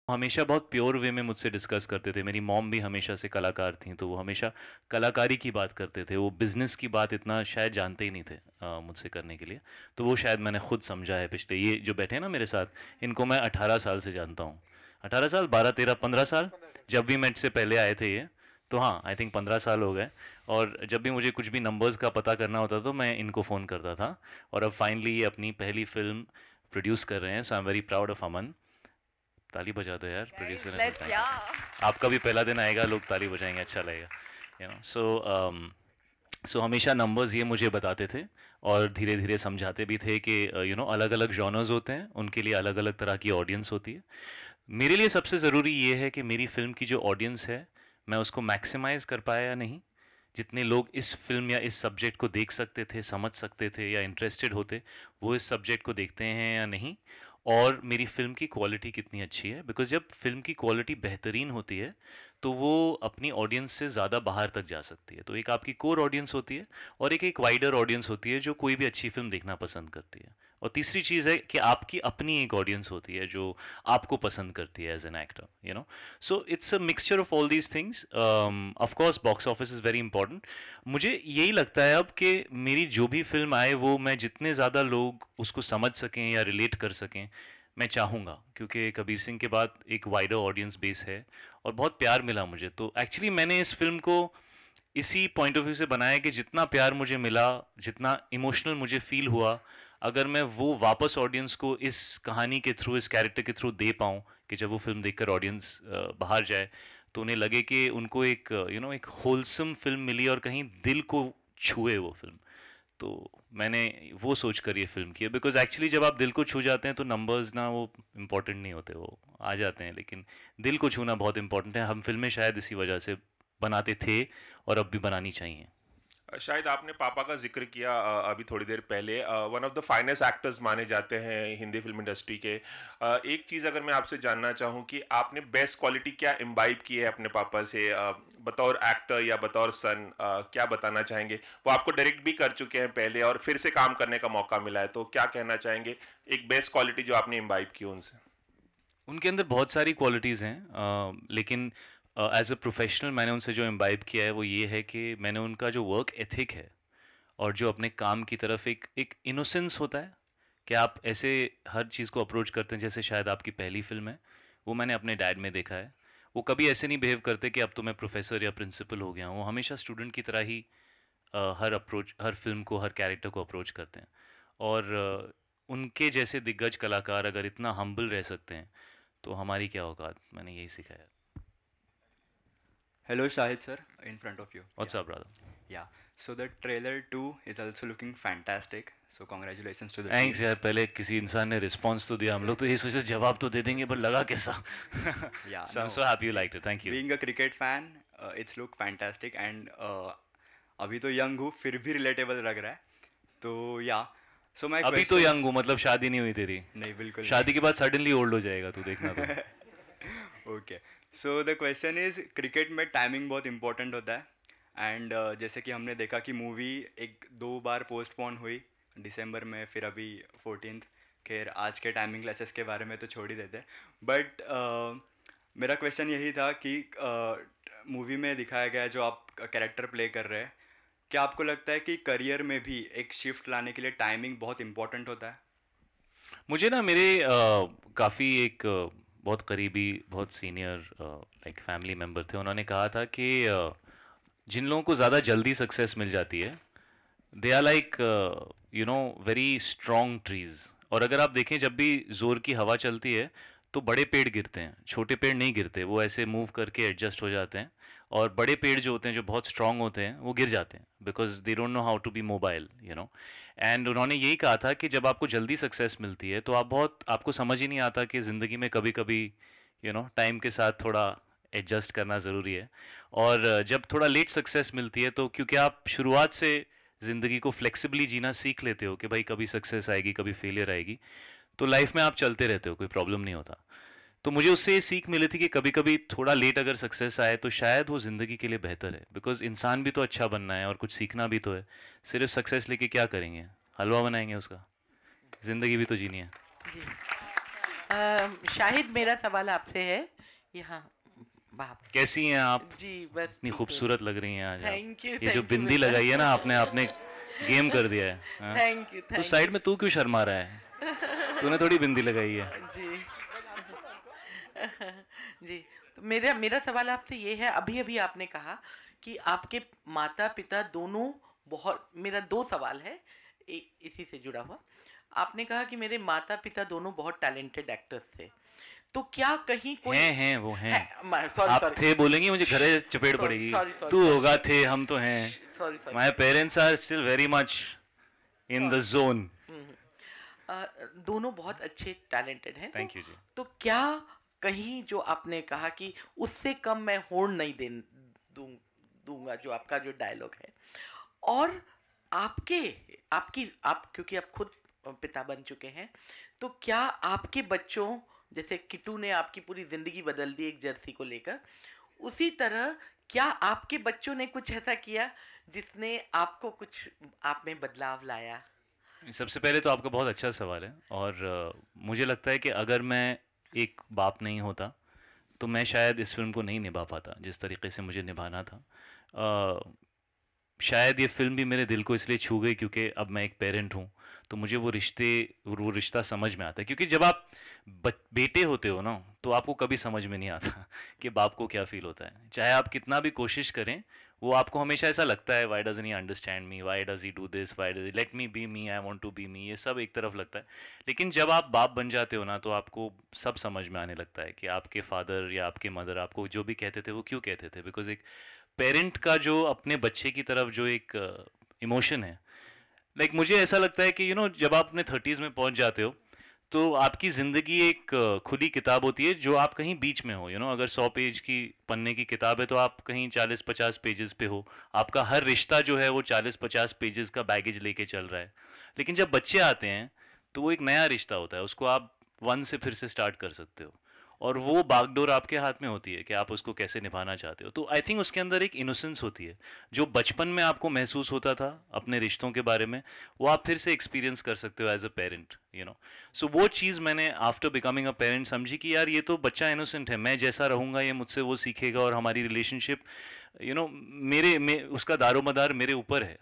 हमेशा बहुत प्योर वे में मुझसे डिस्कस करते थे। मेरी मॉम भी हमेशा से कलाकार थी, तो वो हमेशा कलाकारी की बात करते थे। वो बिज़नेस की बात इतना शायद जानते ही नहीं थे मुझसे करने के लिए। तो वो शायद मैंने खुद समझा है। पिछले ये जो बैठे हैं ना मेरे साथ, इनको मैं 18 साल से जानता हूँ। 18 साल, 12, 13, 15 साल, जब भी मैं से पहले आए थे ये। तो हाँ, आई थिंक 15 साल हो गए। और जब भी मुझे कुछ भी नंबर्स का पता करना होता तो मैं इनको फ़ोन करता था। और अब फाइनली ये अपनी पहली फिल्म प्रोड्यूस कर रहे हैं। So I am very proud of Aman. ताली बजा दो यार, प्रोड्यूसर Guys, ने सब let's थैंक यू। yeah. आपका भी पहला दिन आएगा, लोग ताली बजाएंगे, अच्छा लगेगा। सो हमेशा नंबर्स ये मुझे बताते थे और धीरे धीरे समझाते भी थे कि अलग अलग जॉनर्स होते हैं, उनके लिए अलग अलग तरह की ऑडियंस होती है। मेरे लिए सबसे ज़रूरी ये है कि मेरी फिल्म की जो ऑडियंस है, मैं उसको मैक्सिमाइज कर पाया या नहीं। जितने लोग इस फिल्म या इस सब्जेक्ट को देख सकते थे, समझ सकते थे या इंटरेस्टेड होते, वो इस सब्जेक्ट को देखते हैं या नहीं। और मेरी फिल्म की क्वालिटी कितनी अच्छी है, बिकॉज जब फिल्म की क्वालिटी बेहतरीन होती है तो वो अपनी ऑडियंस से ज़्यादा बाहर तक जा सकती है। तो एक आपकी कोर ऑडियंस होती है और एक वाइडर ऑडियंस होती है जो कोई भी अच्छी फिल्म देखना पसंद करती है। और तीसरी चीज़ है कि आपकी अपनी एक ऑडियंस होती है जो आपको पसंद करती है as an actor, so it's a mixture of all these things. Of course box office is very important. मुझे यही लगता है अब कि मेरी जो भी फिल्म आए वो मैं जितने ज़्यादा लोग उसको समझ सकें या रिलेट कर सकें, मैं चाहूँगा, क्योंकि कबीर सिंह के बाद एक वाइडर ऑडियंस बेस है और बहुत प्यार मिला मुझे। तो एक्चुअली मैंने इस फिल्म को इसी पॉइंट ऑफ व्यू से बनाया कि जितना प्यार मुझे मिला, जितना इमोशनल मुझे फील हुआ, अगर मैं वो वापस ऑडियंस को इस कहानी के थ्रू, इस कैरेक्टर के थ्रू दे पाऊँ कि जब वो फिल्म देखकर ऑडियंस बाहर जाए तो उन्हें लगे कि उनको एक एक होलसम फिल्म मिली और कहीं दिल को छुए वो फिल्म। तो मैंने वो सोच कर ये फिल्म की है, बिकॉज एक्चुअली जब आप दिल को छू जाते हैं तो नंबर्स ना वो इम्पोर्टेंट नहीं होते, वो आ जाते हैं, लेकिन दिल को छूना बहुत इंपॉर्टेंट है। हम फिल्में शायद इसी वजह से बनाते थे और अब भी बनानी चाहिए। शायद आपने पापा का जिक्र किया अभी थोड़ी देर पहले। One of the finest actors माने जाते हैं हिंदी फिल्म इंडस्ट्री के। एक चीज़ अगर मैं आपसे जानना चाहूँ कि आपने बेस्ट क्वालिटी क्या इम्बाइब की है अपने पापा से, बतौर एक्टर या बतौर सन, क्या बताना चाहेंगे? वो आपको डायरेक्ट भी कर चुके हैं पहले और फिर से काम करने का मौका मिला है, तो क्या कहना चाहेंगे एक बेस्ट क्वालिटी जो आपने इम्बाइब की उनसे? उनके अंदर बहुत सारी क्वालिटीज़ हैं, लेकिन एज अ प्रोफेशनल मैंने उनसे जो इम्बाइब किया है वो ये है कि मैंने उनका जो वर्क एथिक है और जो अपने काम की तरफ एक एक इनोसेंस होता है कि आप ऐसे हर चीज़ को अप्रोच करते हैं जैसे शायद आपकी पहली फिल्म है, वो मैंने अपने डैड में देखा है। वो कभी ऐसे नहीं बिहेव करते कि अब तो मैं प्रोफेसर या प्रिंसिपल हो गया हूँ। वो हमेशा स्टूडेंट की तरह ही हर फिल्म को, हर कैरेक्टर को अप्रोच करते हैं। और उनके जैसे दिग्गज कलाकार अगर इतना हम्बल रह सकते हैं तो हमारी क्या औकात। मैंने यही सीखा है। Hello, Shahid sir, in front of you. What's Yeah, up brother? yeah. So the trailer 2 is also looking fantastic. So congratulations to the thanks team. यार, पहले किसी इंसान ने रिस्पॉन्स तो दिया। हम लोग तो ये सोचे जवाब तो दे देंगे, पर लगा कैसा। Yeah, so no. So happy you like it, thank you. Being a cricket fan, it's look fantastic and अभी तो यंग हूँ फिर भी रिलेटेबल लग रहा है. तो या सो माय अभी तो क्वेश्चन. यंग हूँ मतलब शादी नहीं हुई तेरी? नहीं बिल्कुल शादी के बाद सडनली ओल्ड हो जाएगा तू, देखना तो। नहीं. Okay, so the question is cricket में टाइमिंग बहुत इंपॉर्टेंट होता है एंड जैसे कि हमने देखा कि मूवी एक दो बार पोस्टपोन हुई दिसंबर में, फिर अभी 14th. खैर आज के टाइमिंग क्लैशेस के बारे में तो छोड़ ही देते, बट मेरा क्वेश्चन यही था कि मूवी में दिखाया गया है जो आप कैरेक्टर प्ले कर रहे हैं, क्या आपको लगता है कि करियर में भी एक शिफ्ट लाने के लिए टाइमिंग बहुत इंपॉर्टेंट होता है? मुझे ना मेरे काफ़ी एक बहुत करीबी, बहुत सीनियर लाइक फैमिली मेम्बर थे। उन्होंने कहा था कि जिन लोगों को ज़्यादा जल्दी सक्सेस मिल जाती है, they are like very strong trees. और अगर आप देखें जब भी जोर की हवा चलती है तो बड़े पेड़ गिरते हैं, छोटे पेड़ नहीं गिरते, वो ऐसे मूव करके एडजस्ट हो जाते हैं। और बड़े पेड़ जो होते हैं, जो बहुत स्ट्रांग होते हैं, वो गिर जाते हैं because they don't know how to be mobile, and उन्होंने यही कहा था कि जब आपको जल्दी सक्सेस मिलती है तो आपको समझ ही नहीं आता कि ज़िंदगी में कभी कभी टाइम के साथ थोड़ा एडजस्ट करना ज़रूरी है। और जब थोड़ा लेट सक्सेस मिलती है तो क्योंकि आप शुरुआत से ज़िंदगी को फ्लेक्सिबली जीना सीख लेते हो कि भाई कभी सक्सेस आएगी, कभी फेलियर आएगी, तो लाइफ में आप चलते रहते हो, कोई प्रॉब्लम नहीं होता। तो मुझे उससे ये सीख मिली थी कि कभी कभी थोड़ा लेट अगर सक्सेस आए तो शायद वो ज़िंदगी के लिए बेहतर है, बिकॉज इंसान भी तो अच्छा बनना है और कुछ सीखना भी तो है। सिर्फ सक्सेस लेके क्या करेंगे? हलवा बनाएंगे उसका? ज़िंदगी भी तो जीनी है। जी. शाहिद, मेरा सवाल आपसे है। यहाँ बाप कैसी हैं आप? जी, बस इतनी ठीक हूँ। खूबसूरत लग रही हैं आज आप। थैंक यू, ये जो थैंक यू बिंदी बेटा। लगाई है ना आपने गेम कर दिया है, हाँ? थैंक यू, तो थैंक साइड यू। में तू क्यों शर्मा रहा है? तूने थोड़ी बिंदी लगाई है। जी जी, तो मेरा मेरा सवाल आपसे ये है, अभी अभी आपने कहा कि आपके माता पिता दोनों बहुत, मेरा दो सवाल है इसी से जुड़ा हुआ। आपने कहा कि मेरे माता पिता दोनों बहुत टैलेंटेड एक्टर्स थे, तो क्या कहीं कोई हैं वो हैं। सॉरी आप सॉरी थे बोलेंगे मुझे घरे चपेट पड़ेगी। तू होगा, थे, हम तो हैं। Sorry sorry my parents are still very much in the zone. दोनों बहुत अच्छे टैलेंटेड हैं। Thank you ji. तो क्या कहीं जो आपने कहा कि उससे कम मैं होड़ नहीं दूंगा, जो आपका जो डायलॉग है, और आप क्योंकि आप खुद पिता बन चुके हैं, तो क्या आपके बच्चों, जैसे किट्टू ने आपकी पूरी जिंदगी बदल दी एक जर्सी को लेकर, उसी तरह क्या आपके बच्चों ने कुछ ऐसा किया जिसने आपको कुछ आप में बदलाव लाया? सबसे पहले तो आपका बहुत अच्छा सवाल है, और मुझे लगता है कि अगर मैं एक बाप नहीं होता तो मैं शायद इस फिल्म को नहीं निभा पाता जिस तरीके से मुझे निभाना था। शायद ये फिल्म भी मेरे दिल को इसलिए छू गई क्योंकि अब मैं एक पेरेंट हूँ, तो मुझे वो रिश्ता समझ में आता है। क्योंकि जब आप बेटे होते हो ना, तो आपको कभी समझ में नहीं आता कि बाप को क्या फील होता है। चाहे आप कितना भी कोशिश करें, वो आपको हमेशा ऐसा लगता है, why doesn't he understand me, why does he do this, why does let me be me, I want to be me, ये सब एक तरफ लगता है। लेकिन जब आप बाप बन जाते हो ना, तो आपको सब समझ में आने लगता है कि आपके फादर या आपके मदर आपको जो भी कहते थे वो क्यों कहते थे। बिकॉज एक पेरेंट का जो अपने बच्चे की तरफ जो एक इमोशन है, लाइक मुझे ऐसा लगता है कि जब आप अपने 30s में पहुंच जाते हो, तो आपकी ज़िंदगी एक खुली किताब होती है जो आप कहीं बीच में हो। अगर 100 पेज की पन्ने की किताब है तो आप कहीं 40-50 पेजेस पे हो। आपका हर रिश्ता जो है वो 40-50 पेजेस का बैगेज लेके चल रहा है। लेकिन जब बच्चे आते हैं तो वो एक नया रिश्ता होता है, उसको आप 1 से फिर से स्टार्ट कर सकते हो, और वो बागडोर आपके हाथ में होती है कि आप उसको कैसे निभाना चाहते हो। तो आई थिंक उसके अंदर एक इनोसेंस होती है जो बचपन में आपको महसूस होता था अपने रिश्तों के बारे में, वो आप फिर से एक्सपीरियंस कर सकते हो एज अ पेरेंट। सो वो चीज़ मैंने आफ्टर बिकमिंग अ पेरेंट समझी कि यार ये तो बच्चा इनोसेंट है, मैं जैसा रहूँगा ये मुझसे वो सीखेगा, और हमारी रिलेशनशिप उसका दारोमदार मेरे ऊपर है।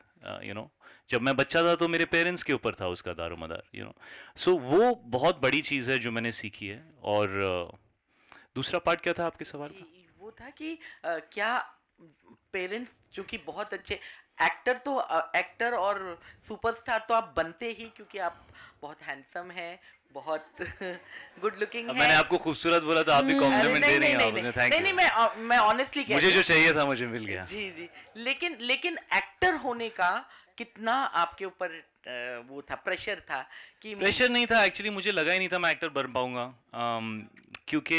जब मैं बच्चा था तो मेरे पेरेंट्स के ऊपर था उसका दारोमदार। सो वो बहुत बड़ी चीज़ है जो मैंने सीखी है। और दूसरा पार्ट क्या था आपके सवाल का? वो था कि क्या पेरेंट्स जो कि बहुत अच्छे एक्टर और सुपरस्टार तो आप बनते ही, क्योंकि आप बहुत हैंडसम हैं, बहुत गुड लुकिंग है। मैंने आपको खूबसूरत बोला तो आप भी कॉम्प्लीमेंट दे रही हैं मुझे। Thank you. नहीं, मैं ऑनेस्टली कहती हूँ, मुझे जो चाहिए था मुझे मिल गया। जी जी। लेकिन एक्टर होने का कितना आपके ऊपर वो था, प्रेशर था कि? प्रेशर नहीं था एक्चुअली, मुझे लगा ही नहीं था मैं एक्टर बन पाऊंगा, क्योंकि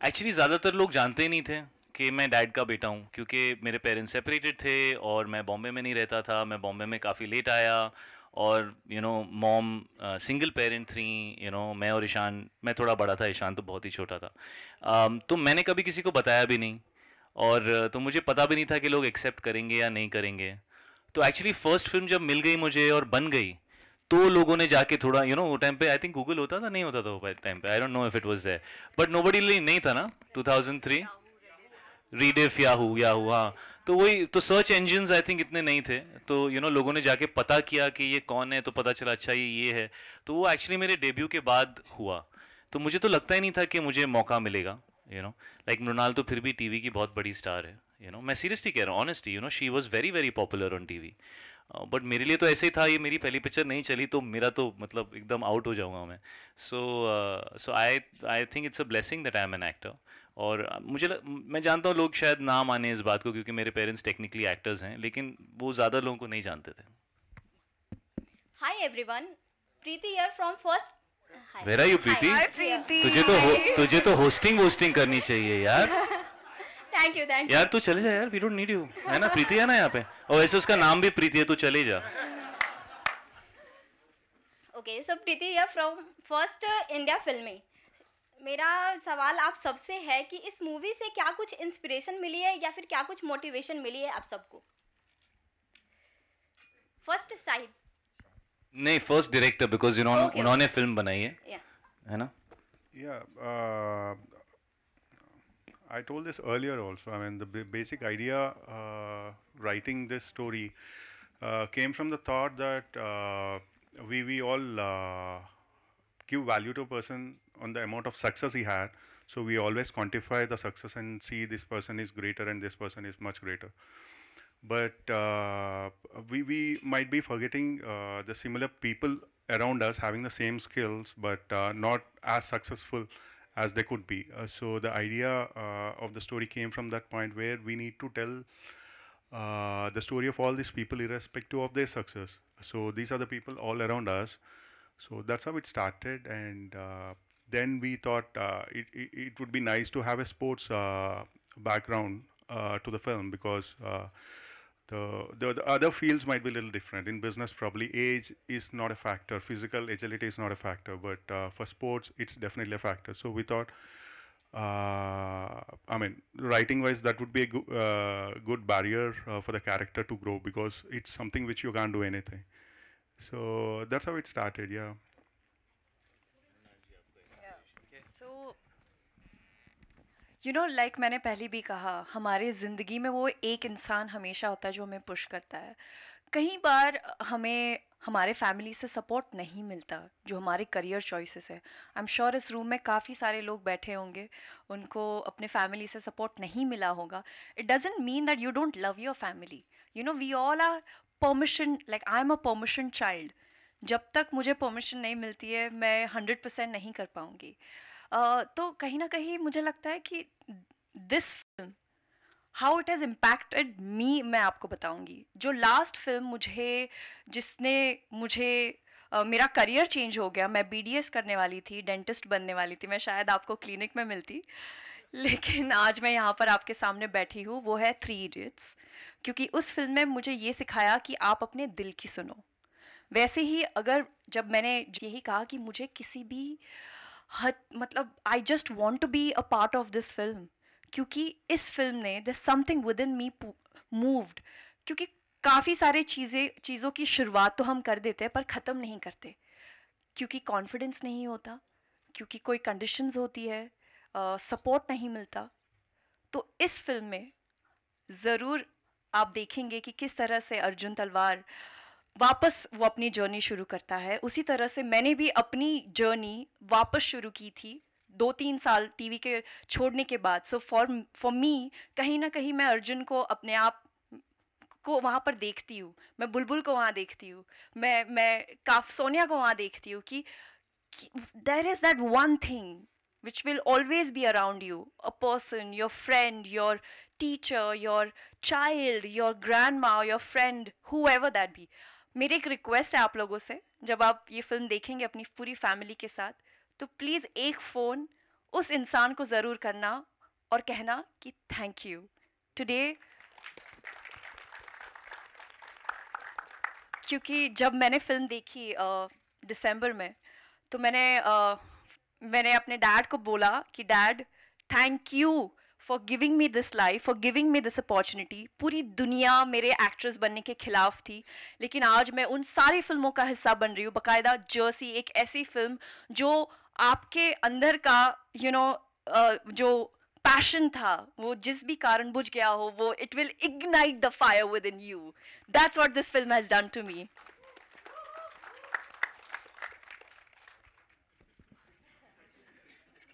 एक्चुअली ज़्यादातर लोग जानते ही नहीं थे कि मैं डैड का बेटा हूँ, क्योंकि मेरे पेरेंट्स सेपरेटेड थे और मैं बॉम्बे में नहीं रहता था। मैं बॉम्बे में काफ़ी लेट आया, और मॉम सिंगल पेरेंट थी। मैं और ईशान, मैं थोड़ा बड़ा था, ईशान तो बहुत ही छोटा था। तो मैंने कभी किसी को बताया भी नहीं, और तो मुझे पता भी नहीं था कि लोग एक्सेप्ट करेंगे या नहीं करेंगे। तो एक्चुअली फर्स्ट फिल्म जब मिल गई मुझे और बन गई, तो लोगों ने जाके थोड़ा वो टाइम पे आई थिंक गूगल होता था, नहीं होता था वो टाइम पे, I don't know if it was there, but nobody नहीं था ना 2003 रीडिफ याहू। हाँ, तो वही तो सर्च इंजन्स आई थिंक इतने नहीं थे, तो लोगों ने जाके पता किया कि ये कौन है, तो पता चला अच्छा ये है। तो वो एक्चुअली मेरे डेब्यू के बाद हुआ, तो मुझे तो लगता ही नहीं था कि मुझे मौका मिलेगा। लाइक मृणाल तो फिर भी टीवी की बहुत बड़ी स्टार है। मैं सीरियसली कह रहा हूँ, honestly, she was very very popular on TV. But मेरे लिए तो ऐसे ही था, ये मेरी पहली पिक्चर नहीं चली तो मेरा तो मतलब एकदम आउट हो जाऊंगा मैं। So I think it's a blessing that I am an actor. और मैं जानता हूँ लोग शायद ना माने इस बात को, क्योंकि मेरे पेरेंट्स टेक्निकली एक्टर्स हैं, लेकिन वो ज़्यादा लोगों को नहीं जानते थे। Hi everyone, Preeti here from first. Hi. Where are you, Preeti? Hi Preeti. तुझे तो होस्टिंग करनी चाहिए यार। Thank you. यार तू चले जा यार, वी डोंट नीड यू, है ना? प्रीति है ना यहाँ पे, और वैसे उसका नाम भी प्रीति है, तू चले जा। Okay, so Preeti here from first India Filmy. मेरा सवाल आप सबसे है कि इस मूवी से क्या कुछ इंस्पिरेशन मिली है या फिर क्या कुछ मोटिवेशन मिली है आप सबको? फर्स्ट साइड नहीं, फर्स्ट डायरेक्टर, बिकॉज उन्होंने फिल्म बनाई है। है ना? Yeah, I told this earlier also. I mean, the basic idea writing this story came from the thought that we all give value to a person on the amount of success he had. So we always quantify the success and see this person is greater and this person is much greater. But we might be forgetting the similar people around us having the same skills, but not as successful as they could be. So the idea of the story came from that point where we need to tell the story of all these people irrespective of their success. So these are the people all around us. So that's how it started, and then we thought it would be nice to have a sports background to the film, because the other fields might be a little different. In business, probably age is not a factor, physical agility is not a factor, but for sports, it's definitely a factor. So we thought, I mean, writing-wise, that would be a good barrier for the character to grow, because it's something which you can't do anything. So that's how it started, yeah. So like मैंने पहले भी कहा, हमारे ज़िंदगी में वो एक इंसान हमेशा होता है जो हमें पुश करता है. कई बार हमें हमारे फैमिली से सपोर्ट नहीं मिलता जो हमारे करियर चॉइसेस है. आई एम श्योर इस रूम में काफ़ी सारे लोग बैठे होंगे, उनको अपने फैमिली से सपोर्ट नहीं मिला होगा. It doesn't mean that you don't love your family. We all are permission, like I am a permission child. जब तक मुझे परमिशन नहीं मिलती है मैं 100% नहीं कर पाऊँगी. तो कहीं ना कहीं मुझे लगता है कि this film how it has impacted me, मैं आपको बताऊंगी. जो लास्ट फिल्म जिसने मुझे मेरा करियर चेंज हो गया. मैं BDS करने वाली थी, डेंटिस्ट बनने वाली थी, मैं शायद आपको क्लिनिक में मिलती, लेकिन आज मैं यहाँ पर आपके सामने बैठी हूँ. वो है 3 Idiots, क्योंकि उस फिल्म में मुझे ये सिखाया कि आप अपने दिल की सुनो. वैसे ही अगर जब मैंने यही कहा कि मुझे किसी भी मतलब I just want to be a part of this film, क्योंकि इस फिल्म ने there something within me moved. क्योंकि काफ़ी सारे चीज़ों की शुरुआत तो हम कर देते हैं पर ख़त्म नहीं करते, क्योंकि कॉन्फिडेंस नहीं होता, क्योंकि कोई कंडीशंस होती है, सपोर्ट नहीं मिलता. तो इस फिल्म में ज़रूर आप देखेंगे कि किस तरह से अर्जुन तलवार वापस वो अपनी जर्नी शुरू करता है. उसी तरह से मैंने भी अपनी जर्नी वापस शुरू की थी 2-3 साल टीवी के छोड़ने के बाद. सो फॉर मी कहीं ना कहीं मैं अर्जुन को, अपने आप को वहाँ पर देखती हूँ. मैं बुलबुल को वहाँ देखती हूँ, मैं सोनिया को वहाँ देखती हूँ कि there is that one thing which will always be around you, a person, your friend, your teacher, your child, your grandma, your friend, whoever that be. मेरी एक रिक्वेस्ट है आप लोगों से, जब आप ये फिल्म देखेंगे अपनी पूरी फैमिली के साथ, तो प्लीज़ एक फ़ोन उस इंसान को ज़रूर करना और कहना कि थैंक यू टुडे. क्योंकि जब मैंने फिल्म देखी दिसंबर में, तो मैंने अपने डैड को बोला कि dad, thank you for giving me this life, for giving me this opportunity. पूरी दुनिया मेरे एक्ट्रेस बनने के खिलाफ थी, लेकिन आज मैं उन सारी फिल्मों का हिस्सा बन रही हूँ. बाकायदा जर्सी, एक ऐसी फिल्म जो आपके अंदर का जो पैशन था, वो जिस भी कारण बुझ गया हो, वो it will ignite the fire within you. That's what this film has done to me.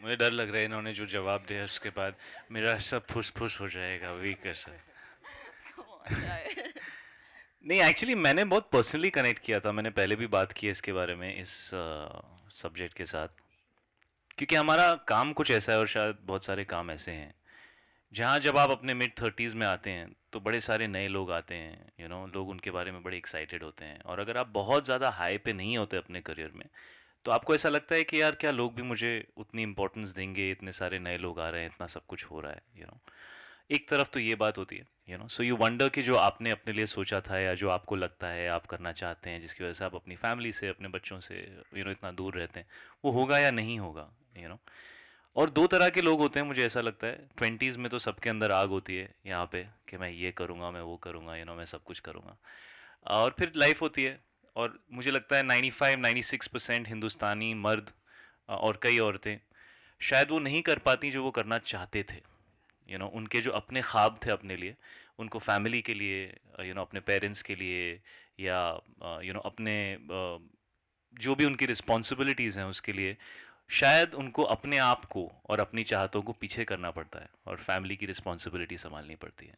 मुझे डर लग रहा है इन्होंने जो जवाब दिया उसके बाद मेरा सब फुस हो जाएगा वीक ऐसा. नहीं, एक्चुअली मैंने बहुत पर्सनली कनेक्ट किया था. मैंने पहले भी बात की है इसके बारे में इस सब्जेक्ट के साथ, क्योंकि हमारा काम कुछ ऐसा है और शायद बहुत सारे काम ऐसे हैं जहाँ जब आप अपने mid-30s में आते हैं तो बड़े सारे नए लोग आते हैं. लोग उनके बारे में बड़े एक्साइटेड होते हैं, और अगर आप बहुत ज़्यादा हाई पे नहीं होते अपने करियर में तो आपको ऐसा लगता है कि यार क्या लोग भी मुझे उतनी इंपॉर्टेंस देंगे, इतने सारे नए लोग आ रहे हैं, इतना सब कुछ हो रहा है. एक तरफ तो ये बात होती है. सो यू वंडर कि जो आपने अपने लिए सोचा था या जो आपको लगता है आप करना चाहते हैं, जिसकी वजह से आप अपनी फैमिली से, अपने बच्चों से इतना दूर रहते हैं, वो होगा या नहीं होगा. और 2 तरह के लोग होते हैं मुझे ऐसा लगता है. 20s में तो सबके अंदर आग होती है यहाँ पे कि मैं ये करूँगा, मैं वो करूँगा, मैं सब कुछ करूँगा. और फिर लाइफ होती है, और मुझे लगता है 95-96% हिंदुस्तानी मर्द और कई औरतें शायद वो नहीं कर पाती जो वो करना चाहते थे। उनके जो अपने ख्वाब थे अपने लिए, उनको फैमिली के लिए, अपने पेरेंट्स के लिए, या अपने जो भी उनकी रिस्पॉन्सिबिलिटीज़ हैं उसके लिए, शायद उनको अपने आप को और अपनी चाहतों को पीछे करना पड़ता है और फैमिली की रिस्पॉन्सिबिलिटी संभालनी पड़ती है।